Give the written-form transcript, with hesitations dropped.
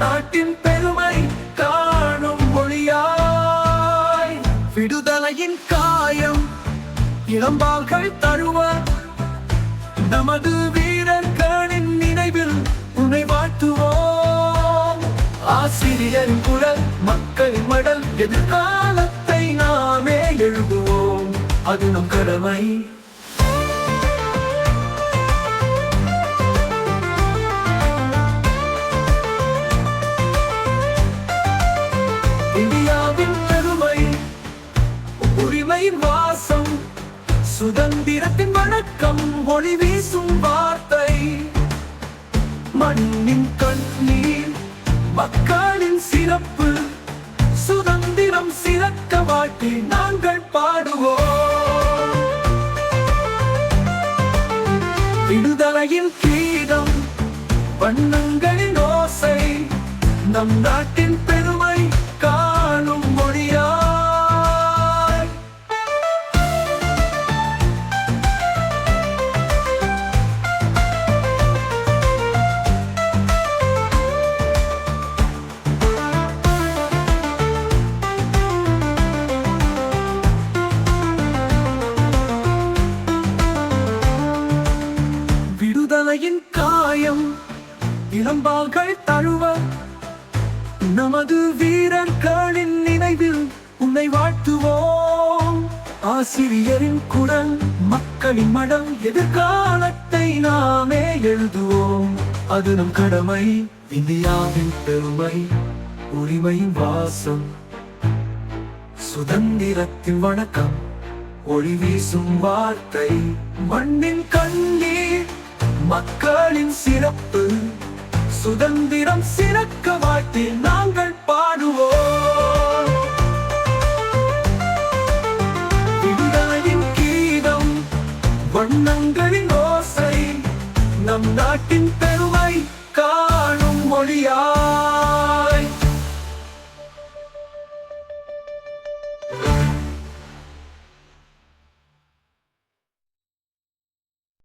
நாட்டின் பெருமை காணும் மொழியாய் விடுதலையின் காயம் இளம்பால்கள் தழுவ நமது வீரர்களின் நினைவில் உன்னை வாழ்த்துவோம். ஆசிரியரின் குரல் மக்களின் மடல் எதிர்காலத்தை நாமே எழுதுவோம். அது நம் கடமை. இந்தியாவின் பெருமை, உரிமையின் வாசம், சுதந்திரத்தின் வணக்கம், ஒளி வீசும் வார்த்தை. மண்ணின் கண்ணீர், மக்களின் சிறப்பு, சுதந்திரம் சிறக்க வாழ்த்தி நாங்கள் பாடுவோம். விடுதலையின் கீதம், வண்ணங்களின் ஓசை, நம் நாட்டின் பெருமை காணும் மொழியாய். விடுதலையின் காயம் இளம்பால்கள் தழுவ நமது வீரர்களின் நினைவில் உன்னை வாழ்த்துவோம். ஆசிரியரின் குரல் மக்களின் மடம் எதிர்காலத்தை நாமே எழுதுவோம். அது நம் கடமை. இந்தியாவின் பெருமை, உரிமையின் வாசம், சுதந்திரத்தின் வணக்கம், ஒளி வீசும் வார்த்தை. மண்ணின் கண்ணீர், மக்களின் சிறப்பு, சுதந்திரம் சிறக்க வாழ்த்தி நாங்கள் பாடுவோம். விடுதலையின் கீதம், வண்ணங்களின் ஓசை, நம் நாட்டின்